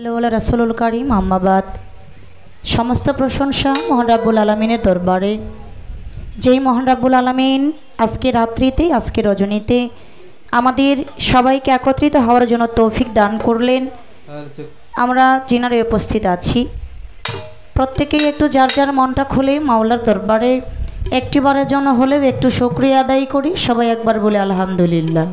রাসূলুল কারীম আম্মাবাদ। সমস্ত প্রশংসা মহান রাব্বুল আলামিনের দরবারে, যেই মহান রাব্বুল আলামিন আজকে রাত্রিতে, আজকে রজনীতে আমাদের সবাইকে একত্রিত হওয়ার জন্য তৌফিক দান করলেন। আমরা যিনারে উপস্থিত আছি প্রত্যেকেই একটু যার যার মনটা খুলে মাওলার দরবারে একটিবারের জন্য হলেও একটু শুকরিয়া আদায় করি। সবাই একবার বলে আলহামদুলিল্লাহ।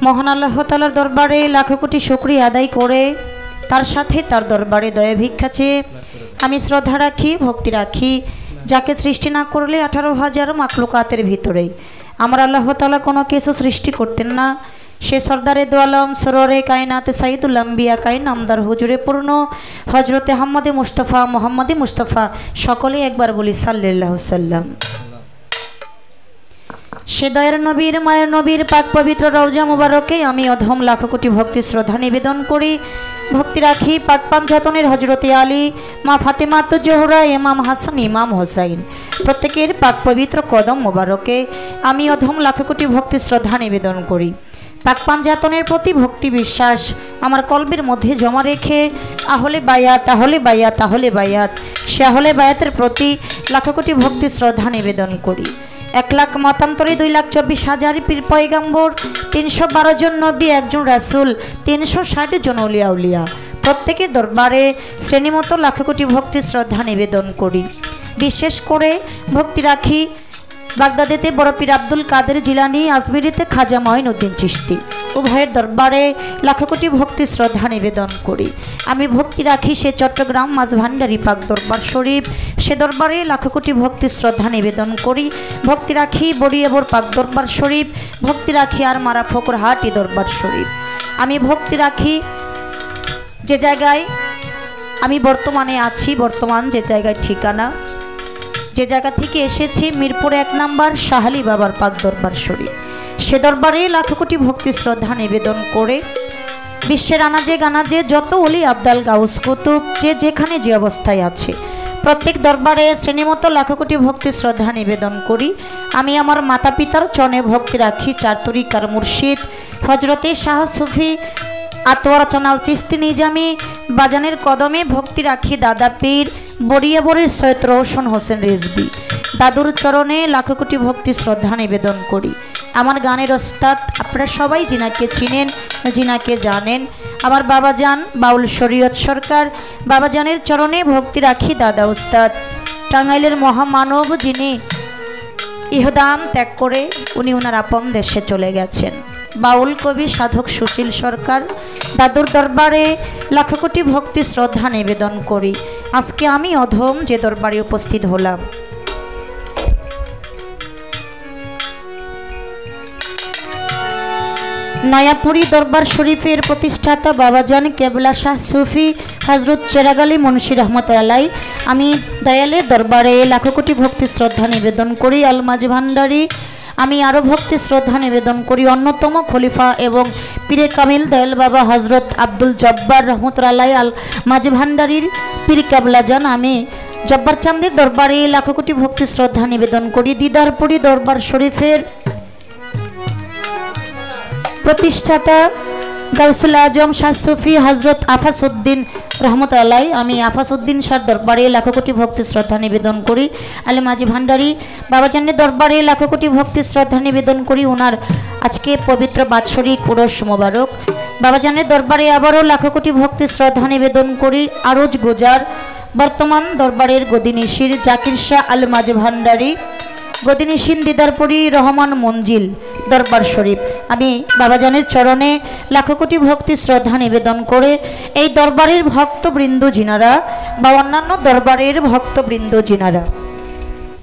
মহান আল্লাহ তাআলার দরবারে লাখো কোটি শুকরিয়া আদায় করে তার সাথে তার দরবারে দয়া ভিক্ষা চেয়ে আমি শ্রদ্ধা রাখি, ভক্তি রাখি, যাকে সৃষ্টি না করলে 18,000 মাখলুকাতের ভিতরে আমার আল্লাহ তাআলা কোনো কিছু সৃষ্টি করতেন না। সে সরদারে দো আলম সরোরে কায়নাতে সাইদুল আম্বিয়া কাই নামদার হুজুরে পূর্ণ হজরতে মোহাম্মদে মুস্তফা সকলে একবার বলি সাল্লাল্লাহু সাল্লাম। সে দয়ার নবীর মায়ের নবীর পাক পবিত্র রওজা মুবারকে আমি অধম লাখো কোটি ভক্তি শ্রদ্ধা নিবেদন করি, ভক্তি রাখি পাক পাঞ্জাতনের হজরতে আলী, মা ফাতেমা জোহরা, ইমাম হাসান, ইমাম হোসাইন প্রত্যেকের পাক পবিত্র কদম মুবারকে আমি অধম লাখো কোটি ভক্তি শ্রদ্ধা নিবেদন করি। পাক পাঞ্জাতনের প্রতি ভক্তি বিশ্বাস আমার কলবের মধ্যে জমা রেখে আহলে বায়াত আহলে বায়াত আহলে বায়াত সে আহলে বায়াতের প্রতি লাখো কোটি ভক্তি শ্রদ্ধা নিবেদন করি। 1 লাখ মতান্তরে 2,24,000 পীর পয়গাম্বর, 312 জন নবী, 1 জন রাসূল, 360 জন আউলিয়া উলিয়া প্রত্যেকের দরবারে শ্রেণীমতো লাখো কোটি ভক্তি শ্রদ্ধা নিবেদন করি। বিশেষ করে ভক্তি রাখি বাগদাদেতে বড় পীর আব্দুল কাদের জিলানী, আজমিরিতে খাজা মঈনুদ্দিন চিশতি উভয়ের দরবারে লাখো কোটি ভক্তি শ্রদ্ধা নিবেদন করি। আমি ভক্তি রাখি সে চট্টগ্রাম মাঝভান্ডারী পাক দরবার শরীফ, সে দরবারে লাখো কোটি ভক্তি শ্রদ্ধা নিবেদন করি। ভক্তি রাখি বড়িয়াবর পাক দরবার শরীফ, ভক্তি রাখি আর মারা ফকরহাটি দরবার শরীফ। আমি ভক্তি রাখি যে জায়গায় আমি বর্তমানে আছি, বর্তমান যে জায়গায় ঠিকানা, যে জায়গা থেকে এসেছি মিরপুর 1 নম্বর শাহালি বাবার পাক দরবার শরীফ, সে দরবারে লাখো কোটি ভক্তি শ্রদ্ধা নিবেদন করে বিশ্বের আনাজে গানাজে যত ওলি আবদাল গাউস কুতুব যে যেখানে যে অবস্থায় আছে প্রত্যেক দরবারে শ্রেণীমতো লাখো কোটি ভক্তি শ্রদ্ধা নিবেদন করি। আমি আমার মাতা পিতার চরণে ভক্তি রাখি চার তরিকার মুর্শিদ হজরতে শাহ সুফি আতোয়ার চানাল চিস্তি নিজামি বাজানের কদমে ভক্তি রাখি দাদা পীর বড়িয়াবরের সৈয়দ রওশন হোসেন রিজভী দাদুর চরণে লাখো কোটি ভক্তি শ্রদ্ধা নিবেদন করি। আমার গানের ওস্তাদ আপনারা সবাই যিনাকে চিনেন, যিনাকে জানেন, আমার বাবাজান বাউল শরীয়ত সরকার বাবাজানের চরণে ভক্তি রাখি দাদা উস্তাদ টাঙ্গাইলের মহামানব, যিনি ইহদাম ত্যাগ করে উনি ওনার আপন দেশে চলে গেছেন। বাউল কবি সাধক সুশীল সরকার দাদুর দরবারে লাখো কোটি ভক্তি শ্রদ্ধা নিবেদন করি। আজকে আমি অধম যে দরবারে উপস্থিত হলাম, নয়াপুরি দরবার শরীফের প্রতিষ্ঠাতা বাবাজান কেবলা শাহ সুফি হজরত চেরাগ আলী মুন্সি রহমতুল্লাহ আলাইহি আমি দয়ালের দরবারে লাখো কোটি ভক্তি শ্রদ্ধা নিবেদন করি। আল মাঝভান্ডারী আমি আরও ভক্তি শ্রদ্ধা নিবেদন করি অন্যতম খলিফা এবং পীরে কামিল দয়াল বাবা হজরত আব্দুল জব্বার রহমতুল্লাহ আলাইহি আল মাঝভান্ডারীর পীর কেবলাজান আমি জব্বার চাঁদের দরবারে লাখো কোটি ভক্তি শ্রদ্ধা নিবেদন করি। দিদারপুরি দরবার শরীফের প্রতিষ্ঠাতা গাউসুল আজম শাহ সুফি হজরত আফাসউদ্দিন রহমতুল্লাহ আলাইহি আমি আফাসউদ্দিন শাহর দরবারে লাখো কোটি ভক্তি শ্রদ্ধা নিবেদন করি। আলে মাঝভান্ডারী বাবাজানের দরবারে লাখো কোটি ভক্তি শ্রদ্ধা নিবেদন করি। ওনার আজকে পবিত্র বাৎসরিক উরস মোবারক। বাবাজানের দরবারে আবারও লাখো কোটি ভক্তি শ্রদ্ধা নিবেদন করি। আরজ গুজার বর্তমান দরবারের গদিনিশির জাকির শাহ আল মাঝভান্ডারী, গদিনিশিন দিদারপুরি রহমান মঞ্জিল দরবার শরীফ আমি বাবাজানের চরণে লাখো কোটি ভক্তি শ্রদ্ধা নিবেদন করে এই দরবারের ভক্তবৃন্দ যিনারা বা অন্যান্য দরবারের ভক্তবৃন্দ যিনারা,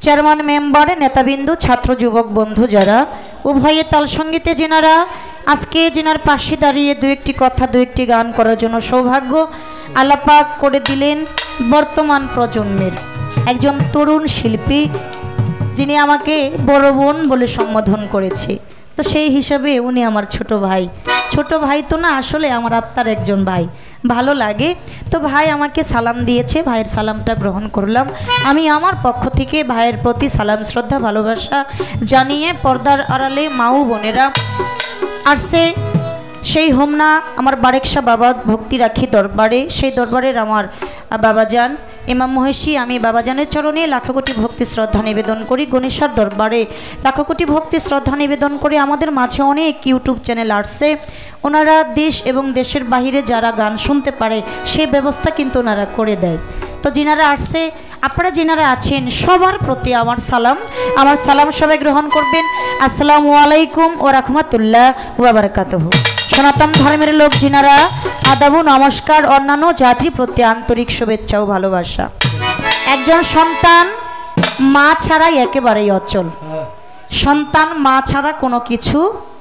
চেয়ারম্যান মেম্বার নেতাবৃন্দ ছাত্র যুবক বন্ধু যারা উভয়ে তাল সঙ্গীতে যিনারা আজকে যিনার পাশে দাঁড়িয়ে দু একটি কথা দু একটি গান করার জন্য সৌভাগ্য আলাপাক করে দিলেন বর্তমান প্রজন্মের একজন তরুণ শিল্পী, যিনি আমাকে বড় বোন বলে সম্বোধন করেছে। তো সেই হিসাবে উনি আমার ছোট ভাই তো না, আসলে আমার আত্মার একজন ভাই, ভালো লাগে। তো ভাই আমাকে সালাম দিয়েছে, ভাইয়ের সালামটা গ্রহণ করলাম। আমি আমার পক্ষ থেকে ভাইয়ের প্রতি সালাম শ্রদ্ধা ভালোবাসা জানিয়ে পর্দার আড়ালে মা ও বোনেরা আসছে সেই হোমনা আমার বারেকশা বাবা ভক্তি রাখি দরবারে, সেই দরবারের আমার বাবাজান ইমাম মহেশী, আমি বাবাজানের চরণে লাখো কোটি ভক্তি শ্রদ্ধা নিবেদন করি। গণেশ্বর দরবারে লাখো কোটি ভক্তি শ্রদ্ধা নিবেদন করি। আমাদের মাঝে অনেক ইউটিউব চ্যানেল আসছে, ওনারা দেশ এবং দেশের বাহিরে যারা গান শুনতে পারে সে ব্যবস্থা কিন্তু ওনারা করে দেয়। তো যিনারা আসছে, আপনারা যিনারা আছেন সবার প্রতি আমার সালাম সবাই গ্রহণ করবেন। আসসালামু আলাইকুম ওয়া রাহমাতুল্লাহ ওয়া বারাকাতুহু। সনাতন ধর্মের লোক যিনারা আদাব নমস্কার, অন্যান্য জাতির প্রতি আন্তরিক শুভেচ্ছা ও ভালোবাসা। একজন সন্তান মা ছাড়াই একেবারেই অচল, সন্তান মা ছাড়া কোনো কিছু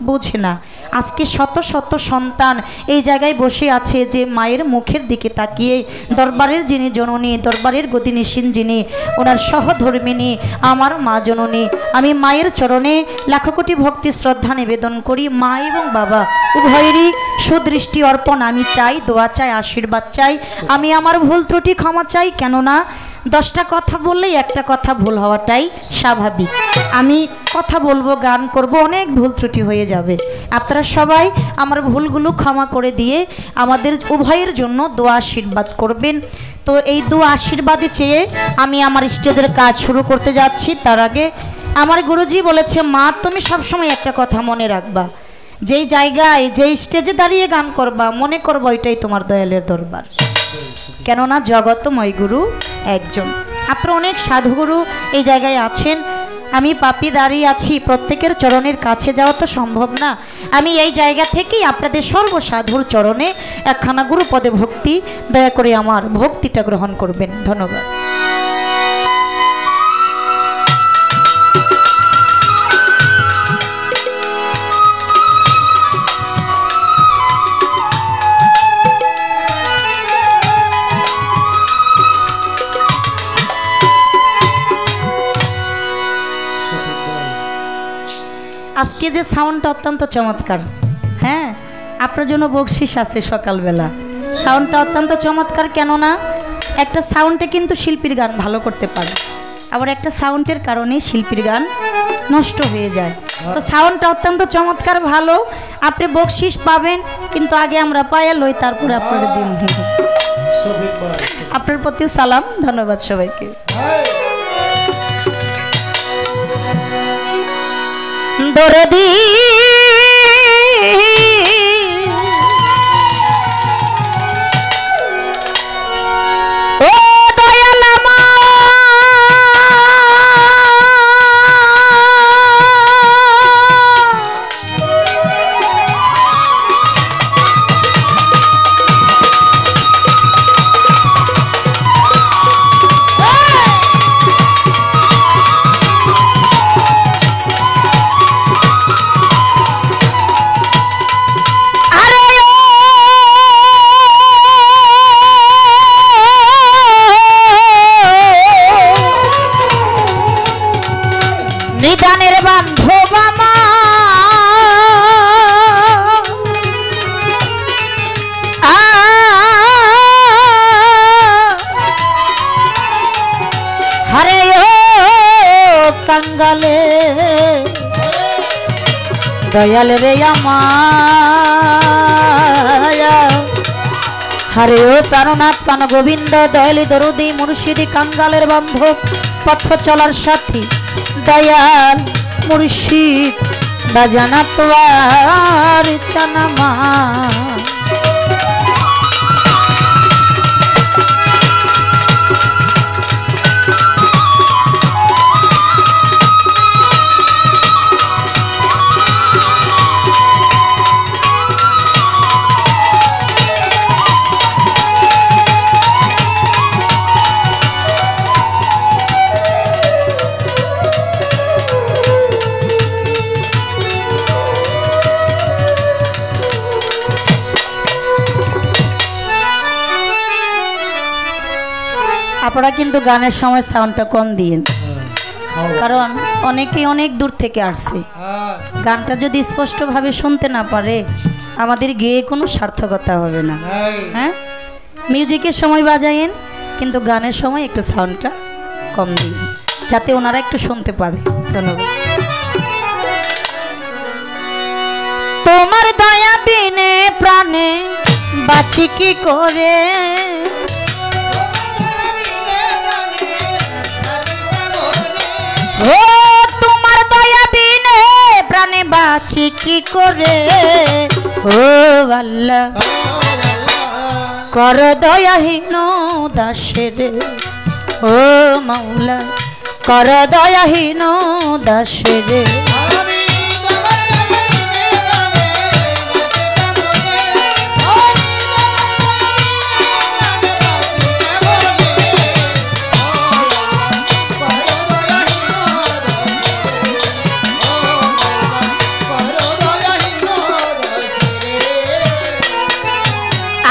বুঝে না। আজকে শত শত সন্তান এই জায়গায় বসে আছে যে মায়ের মুখের দিকে তাকিয়ে দরবারের যিনি জননী, দরবারের গতিনিসীন যিনি, ওনার সহধর্মিনী আমার মা জননী, আমি মায়ের চরণে লাখো কোটি ভক্তি শ্রদ্ধা নিবেদন করি। মা এবং বাবা উভয়েরই সুদৃষ্টি অর্পণ আমি চাই, দোয়া চাই, আশীর্বাদ চাই। আমি আমার ভুল ত্রুটি ক্ষমা চাই, কেননা 10টা কথা বললেই একটা কথা ভুল হওয়াটাই স্বাভাবিক। আমি কথা বলবো, গান করব, অনেক ভুল ত্রুটি হয়ে যাবে। আপনারা সবাই আমার ভুলগুলো ক্ষমা করে দিয়ে আমাদের উভয়ের জন্য দোয়া আশীর্বাদ করবেন। তো এই দোয়া আশীর্বাদে চেয়ে আমি আমার স্টেজের কাজ শুরু করতে যাচ্ছি। তার আগে আমার গুরুজি বলেছে, মা তুমি সবসময় একটা কথা মনে রাখবা, যেই জায়গায় যেই স্টেজে দাঁড়িয়ে গান করবা মনে করবো এটাই তোমার দয়ালের দরবার, কেননা জগতময় গুরু একজন। আপনারা অনেক সাধুগুরু এই জায়গায় আছেন, আমি পাপি দাঁড়িয়ে আছি, প্রত্যেকের চরণের কাছে যাওয়া তো সম্ভব না। আমি এই জায়গা থেকেই আপনাদের সর্বসাধুর চরণে একখানা গুরুপদে ভক্তি, দয়া করে আমার ভক্তিটা গ্রহণ করবেন। ধন্যবাদ। আজকে যে সাউন্ডটা অত্যন্ত চমৎকার, হ্যাঁ আপনার জন্য বকশিস আছে সকালবেলা। সাউন্ডটা অত্যন্ত চমৎকার, কেননা একটা সাউন্ডে কিন্তু শিল্পীর গান ভালো করতে পারে, আবার একটা সাউন্ডের কারণে শিল্পীর গান নষ্ট হয়ে যায়। তো সাউন্ডটা অত্যন্ত চমৎকার, ভালো, আপনি বকশিস পাবেন, কিন্তু আগে আমরা পায়া লই, তারপরে আপনার দিন। আপনার প্রতিও সালাম, ধন্যবাদ সবাইকে। দরদি ও দয়াল নিদানের বান্ধব হারে ও কাঙ্গালে দয়াল রে আমার, হারে ও প্রাণনাথ প্রাণ গোবিন্দ দয়ালি দরদি মুর্শিদি কাঙ্গালের বান্ধব পথ চলার সাথী দয়াল মুর্শিদ বাজানা তোয়ার চানামা। আপনারা কিন্তু গানের সময় সাউন্ডটা কম দিন, কারণ অনেকেই অনেক দূর থেকে আসছে। গানটা যদি স্পষ্টভাবে শুনতে না পারে আমাদের গেয়ে কোনো সার্থকতা হবে না। হ্যাঁ, মিউজিকের সময় বাজায়েন, কিন্তু গানের সময় একটু সাউন্ডটা কম দিন, যাতে ওনারা একটু শুনতে পারে। ধন্যবাদ। তোমার দয়া বিনে প্রাণে বাঁচি কি করে ও তোমার দয়া বিনে প্রাণে বাঁচি কি করে ও আল্লাহ কর দয়াহীন দাসের ও মাওলা কর দয়াহীন দাসের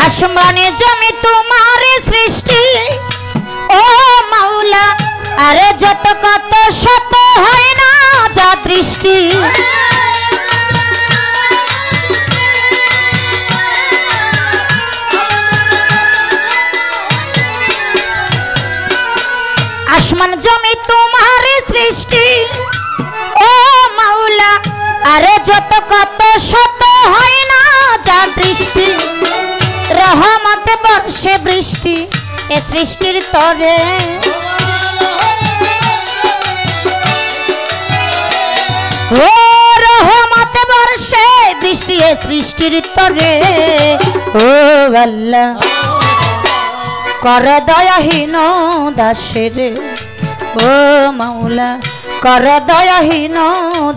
আসমানে জমি তোমার সৃষ্টি ও মাওলা আরে যত কত শত হয় না যা দৃষ্টি আসমান জমি তোমার সৃষ্টি ও মাওলা আরে যত কত শত হয় না যা দৃষ্টি রহমতে বর্ষে বৃষ্টি এ সৃষ্টির তরে ও রহমতে বর্ষে বৃষ্টি এ সৃষ্টির তরে ও আল্লাহ কর দয়াহীন দাসের ও মাওলা কর দয়াহীন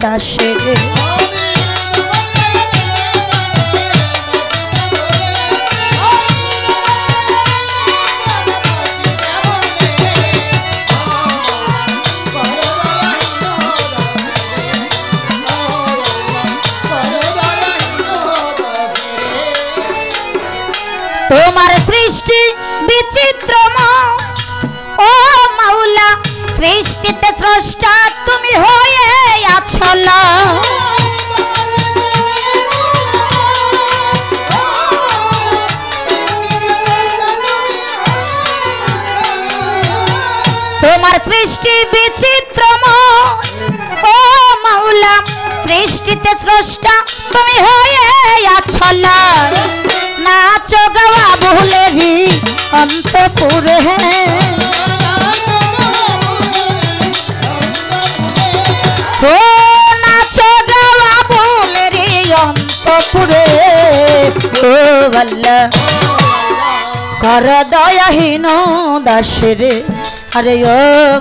দাসের তোমার সৃষ্টি বিচিত্রময় ও মাওলা সৃষ্টিতে স্রষ্টা তুমি হয়ে আছলা তোমার সৃষ্টি বিচিত্রময় ও মাওলা সৃষ্টিতে স্রষ্টা তুমি হয়ে আছলা नाचो गवा भूले जी अंतपुर है हो नाचो गवा भूले रे अंतपुर ओ अल्लाह कर दयाहीन दासरे अरे ओ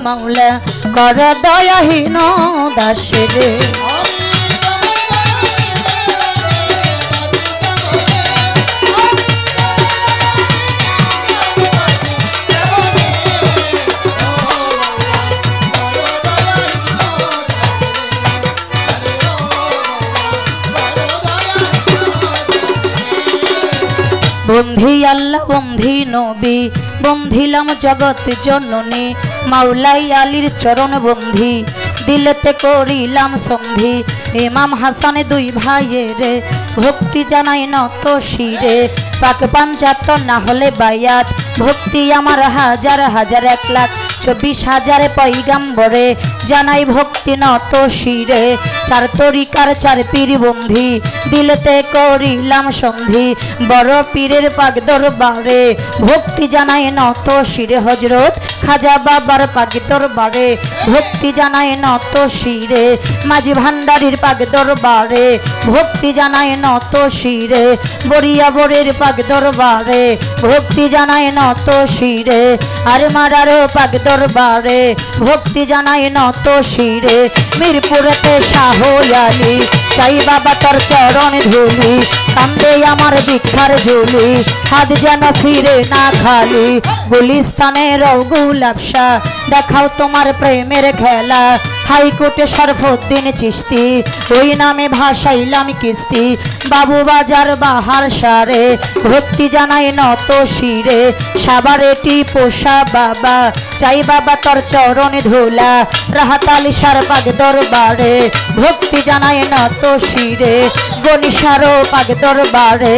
मौला कर दयाहीन दासरे বন্ধি আল্লাহ বন্ধি নবী বন্ধিলাম জগৎ জননী মাওলাই আলীর চরণ বন্ধি দিলেতে করিলাম সন্ধি ইমাম হাসান দুই ভাইয়ের ভক্তি জানাই নত শিরে পাক পাঞ্জাত না হলে বায়াত ভক্তি আমার হাজার হাজার 1,24,000 পয়গাম্বরে জানাই ভক্তি নত শিরে চার তরিকার চার পীর বন্ধি দিলেতে করিলাম সন্ধি বড় পীরের পাক দরবারে ভক্তি জানাই নত শিরে হযরত খাজা বাবার পাক দরবারে ভক্তি জানাই নত শিরে মাঝি ভান্ডারীর পাক দরবারে ভক্তি জানাই নত শিরে বড়িয়া বরের পাক দরবারে ভক্তি জানাই নত শিরে আর মারার পাক দরবারে ভক্তি জানাই নত শিরে মিরপুরেতে শাহ আলী চাই বাবা তোর চরণ ধুলি কান্দে আমার ভিক্ষার ঝুলি হাত যেন ফিরে না খালি গুলিস্তানের গুলাবশা দেখাও তোমার প্রেমের খেলা হাইকোর্টে শরফুদ্দিন চিশতি ওই নামে ভাসাইলাম কিস্তি বাবু বাজার বাহার সারে ভক্তি জানাই নত শিরে সাবারেটি পোষা বাবা চাই বাবা তোর চরণ ধুলা রাহাতালি সার পাক দরবারে ভক্তি জানাই নত শিরে গনিসারো পাক দরবারে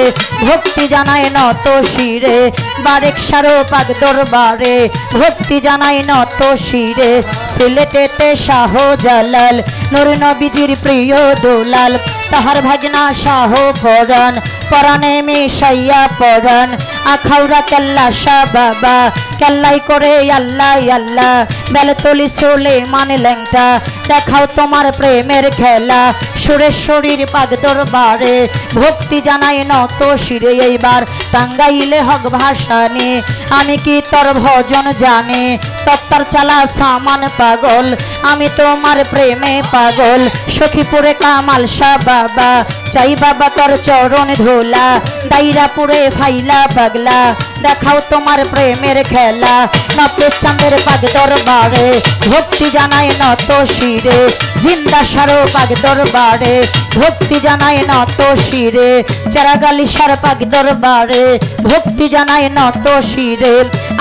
ভক্তি জানাই নত শিরে বারেক সারো পাক দরবারে ভক্তি জানাই নত শিরে সিলেটেতে শাহজালাল নূর নবীজির প্রিয় দুলাল তাহার ভাগনা শাহ পরাণ পরাণে মিশাইয়া পরাণ আখাউড়া কেল্লা শাহ বাবা কেল্লাই করে আল্লাহ আল্লাহ বেলতলি সুলেমান ল্যাংটা দেখাও তোমার প্রেমের খেলা সুরেশ্বরীর পাক দরবারে ভক্তি জানাই নত শিরে এইবার টাঙ্গাইলে হক ভাসানি আমি কি তোর ভজন জানি তত্তার চালা সামান পাগল আমি তোমার প্রেমে পাগল সখীপুরে কামাল শাহ বাবা চাই বাবা তোর চরণ ধোলা দাইরাপুরে ফাইলা পাগলা দেখাও তোমার প্রেমের খেলা নতে চাঁদের পাক দরবারে ভক্তি জানাই নত শিরে জিন্দা সারো পাক দরবারে ভক্তি জানাই নত শিরে চারাগালি সার পাক দরবারে ভক্তি জানাই নত শিরে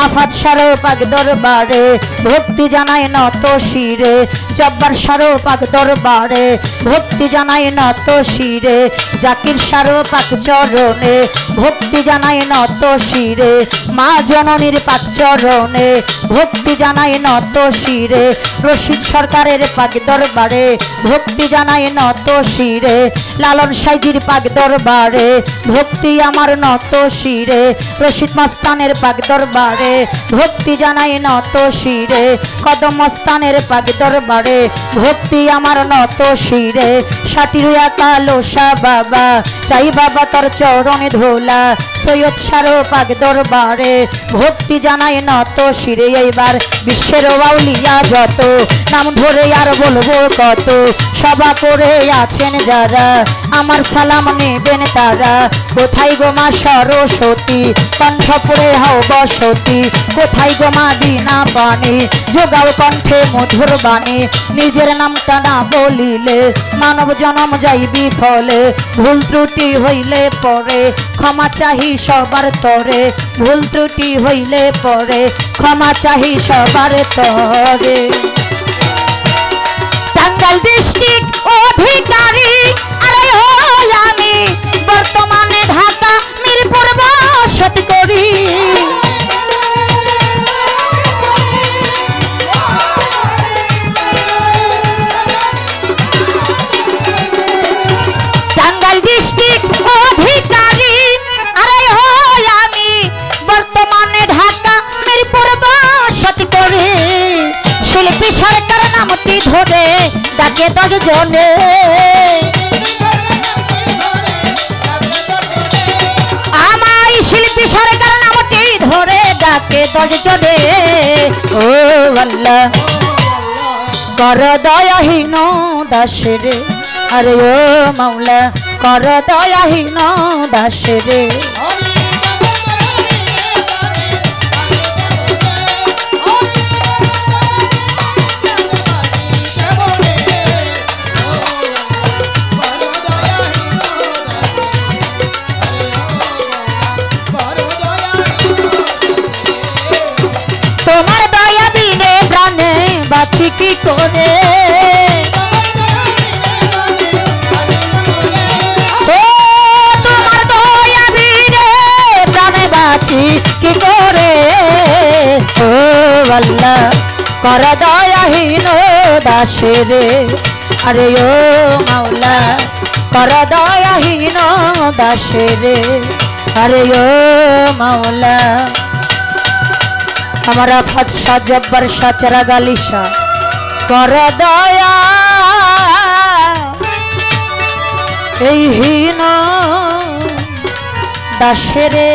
আফাত সারো পাক দরবারে ভক্তি জানাই নত শিরে জব্বার সারো পাক দরবারে ভক্তি জানাই নত শিরে জাকির সারো পাক চরণে ভক্তি জানাই নত শিরে মা জননীর পাক চরণে ভক্তি জানাই নত শিরে রশিদ সরকারের পাক দরবারে ভক্তি জানাই নত শিরে লালন সাইজির পাক দরবারে ভক্তি আমার নত শিরে রশিদ মস্তানের পাক দরবারে ভক্তি জানাই নত শিরে কদম মস্তানের পাক দরবারে ভক্তি আমার নত শিরে সাটিরিয়া কালো শাহ বাবা চাই বাবা তোর চরণে ধোলা সৈয়দ সারো পাক দরবারে ভক্তি জানাই নত শিরে এইবার বিশ্বের আউলিয়া যত নাম ধরে আর বলবো কত সভা করে আছেন যারা আমার সালাম নেবেন তারা কোথায় গো মা সরস্বতী কণ্ঠপুরে হও বসতি কোথায় গো মা বিনা বাণী যোগাও কণ্ঠে মধুর বাণী নিজের নামটা না বলিলে মানব জনম যাই বিফলে ভুল ত্রুটি হইলে পরে ক্ষমা চাহি সবার তরে ভুল ত্রুটি হইলে পরে ক্ষমা চাহি সবার তরে টাঙ্গাইল ডিস্ট্রিক্ট অধিকারী আরে হই আমি বর্তমানে ঢাকা মিরপুর বসতি করি টাঙ্গাইল ডিস্ট্রিক্ট অধিকারী আরে হই আমি বর্তমানে ঢাকা মিরপুর বসতি করি শিল্পী সরকার নামটি ধরে ডাকে 10 জনে আমায় শিল্পী সরকার নামটি ধরে ডাকে 10 জনে ও আল্লাহ কর দয়াহীন দাসরে আরে ও মাওলা কর দয়াহীন দাসরে তোমার দয়া বিনে প্রাণে বাঁচি কি করে ও তোমার দয়া বিনে প্রাণে বাঁচি কি করে ও আল্লাহ কর দয়াহীন দাসরে আরে ও মাওলা কর দয়াহীন দাসরে আরে ও মাওলা हमारा फतशा जब्बर शाह चरागाली शाह कर दया এই হীন দাসরে